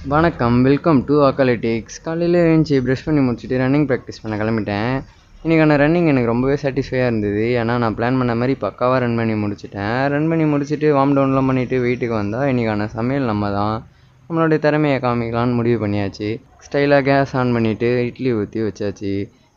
வணக்கம், welcome to அக்காலிட்டிக்ஸ். காலையில் எழுந்துச்சி brush பண்ணி முடிச்சுட்டு ரன்னிங் ப்ராக்டிஸ் பண்ண கிளம்பிட்டேன். இன்றைக்கான ரன்னிங் எனக்கு ரொம்பவே சாட்டிஸ்ஃபையாக இருந்தது. ஏன்னா நான் பிளான் பண்ண மாதிரி பக்காவாக ரன் பண்ணி முடிச்சிட்டேன். ரன் பண்ணி முடிச்சுட்டு வார்ம் டவுன்லாம் பண்ணிவிட்டு வீட்டுக்கு வந்தால் இன்றைக்கான சமையல் நம்ம தான் நம்மளுடைய திறமையை காமிக்கலான்னு முடிவு பண்ணியாச்சு. ஸ்டைலாக கேஸ் ஆன் பண்ணிவிட்டு இட்லி ஊற்றி வச்சாச்சு.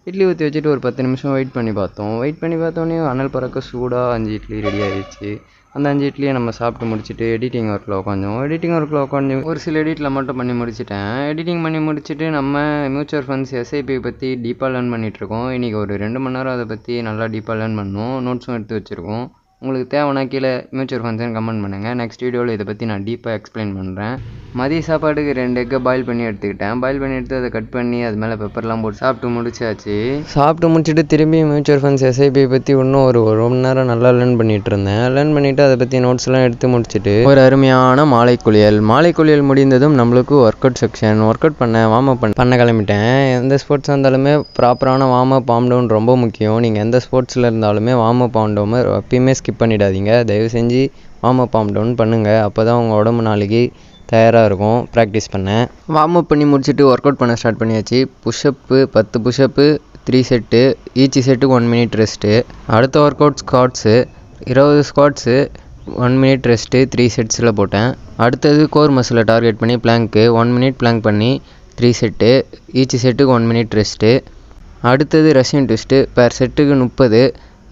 இட்லி ஊற்றி வச்சுட்டு ஒரு 10 நிமிஷம் வெயிட் பண்ணி பார்த்தோன்னே அனல் பறக்க சூடாக 5 இட்லி ரெடி ஆகிடுச்சு. அந்த 5 இட்லியை நம்ம சாப்பிட்டு முடிச்சுட்டு எடிட்டிங் ஒர்க்கில் உட்காந்து ஒரு சில எடிட்டில் மட்டும் பண்ணி முடிச்சிட்டேன். எடிட்டிங் பண்ணி முடிச்சுட்டு நம்ம மியூச்சுவல் ஃபண்ட்ஸ் எஸ்ஐபி பற்றி டீப்பாக லேர்ன் பண்ணிகிட்ருக்கோம். இன்றைக்கி ஒரு 2 மணி நேரம் அதை பற்றி நல்லா டீப்பாக லேர்ன் பண்ணணும். நோட்ஸும் எடுத்து வச்சுருக்கோம். உங்களுக்கு தேவைன்னா கீழே மியூச்சுவல் ஃபண்ட்ஸ்னு கமெண்ட் பண்ணுங்கள். நெக்ஸ்ட் வீடியோவில் இதை பற்றி நான் டீப்பாக எக்ஸ்பிளைன் பண்ணுறேன். மதிய சாப்பாட்டுக்கு 2 எக்கை பாயில் பண்ணி எடுத்துக்கிட்டேன். பாயில் பண்ணி எடுத்து அதை கட் பண்ணி அது மேலே பெப்பர்லாம் போட்டு சாப்பிட்டு முடிச்சாச்சு. சாப்பிட்டு முடிச்சுட்டு திரும்பி மியூச்சுவல் ஃபண்ட்ஸ் எஸ்ஐபி பற்றி இன்னும் ஒரு மணி நேரம் நல்லா லேர்ன் பண்ணிகிட்டு இருந்தேன். லேர்ன் பண்ணிவிட்டு அதை பற்றி நோட்ஸ்லாம் எடுத்து முடிச்சுட்டு ஒரு அருமையான மாலை குளியல் முடிந்ததும் நம்மளுக்கு ஒர்க் அவுட் பண்ண வார்ம் அப் பண்ண கிளம்பிட்டேன். எந்த ஸ்போர்ட்ஸாக இருந்தாலுமே ப்ராப்பரான வார்ம் அப் டவுன் ரொம்ப முக்கியம். நீங்கள் எந்த ஸ்போர்ட்ஸில் இருந்தாலுமே வார்ம் அப் டவுன் எப்பயுமே ஸ்கிப் பண்ணிடாதீங்க. தயவு செஞ்சு வார்ம் அப் டவுன் பண்ணுங்கள். அப்போ தான் உங்கள் உடம்பு நாளைக்கு தயாராக இருக்கும் ப்ராக்டிஸ் பண்ண. வார்ம் அப் பண்ணி முடிச்சுட்டு ஒர்க் அவுட் பண்ண ஸ்டார்ட் பண்ணியாச்சு. புஷ்அப்பு 10 புஷ்அப்பு 3 செட்டு, ஈச் செட்டுக்கு 1 மினிட் ரெஸ்ட்டு. அடுத்த work out squats 20 squats 1 minute rest 3 செட்ஸில் போட்டேன். அடுத்தது கோர் மசிலை டார்கெட் பண்ணி பிளாங்க்கு 1 மினிட் பிளாங்க் பண்ணி 3 செட்டு, ஈச் செட்டுக்கு 1 மினிட் ரெஸ்ட்டு. அடுத்தது ரஷ்யன் ட்விஸ்ட்டு பேர் செட்டுக்கு 30,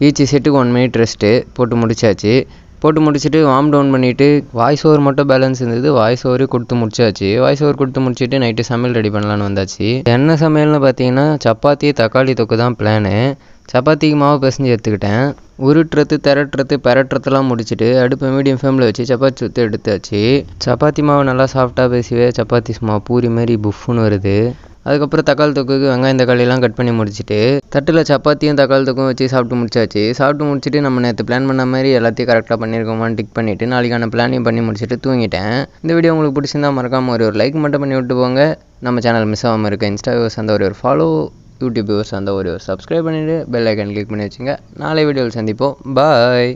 ஈச் செட்டுக்கு 1 மினிட் ரெஸ்ட்டு போட்டு முடிச்சாச்சு. போட்டு முடிச்சுட்டு வார்ம் டவுன் பண்ணிவிட்டு வாய்ஸ் ஓவர் மட்டும் பேலன்ஸ் இருந்தது. வாய்ஸ் ஓவரே கொடுத்து முடிச்சாச்சு. வாய்ஸ் ஓவர் கொடுத்து முடிச்சுட்டு நைட்டு சமையல் ரெடி பண்ணலான்னு வந்தாச்சு. என்ன சமையல்னு பார்த்தீங்கன்னா சப்பாத்தி தக்காளி தொக்கு தான் பிளானு. சப்பாத்திக்கு மாவு பிசைஞ்சு எடுத்துக்கிட்டேன். உருட்டுறது பெரட்டுறதுலாம் முடிச்சுட்டு அடுப்பு மீடியம் ஃப்ளேமில் வச்சு சப்பாத்தி சுற்றி எடுத்தாச்சு. சப்பாத்தி மாவு நல்லா சாஃப்டாக பேசிவே சப்பாத்தி சும்மா பூரி மாதிரி புஃப்னு வருது. அதுக்கப்புறம் தக்காளி தொக்குக்கு வெங்காயம் தக்காளியெல்லாம் கட் பண்ணி முடிச்சுட்டு தட்டில் சப்பாத்தியும் தக்காளி தொக்கும் வச்சு சாப்பிட்டு முடிச்சாச்சு. சாப்பிட்டு முடிச்சுட்டு நம்ம நேற்று பிளான் பண்ண மாதிரி எல்லாத்தையும் கரெக்டாக பண்ணியிருக்கோமான்னு டிக் பண்ணிவிட்டு நாளைக்கான பிளானையும் பண்ணி முடிச்சுட்டு தூங்கிட்டேன். இந்த வீடியோ உங்களுக்கு பிடிச்சிருந்தா மறக்காமல் ஒரு லைக் மட்டும் பண்ணி விட்டு போங்க. நம்ம சேனல் மிஸ் ஆகாமல் இருக்க இன்ஸ்டா வியூவர்ஸ் அந்த ஒரு ஃபாலோ, யூடியூப் வியூவர்ஸ் அந்த ஒரு சப்ஸ்கிரைப் பண்ணிவிட்டு பெல் ஐக்கன் கிளிக் பண்ணி வச்சுங்க. நாளை வீடியோவில் சந்திப்போம். பாய்.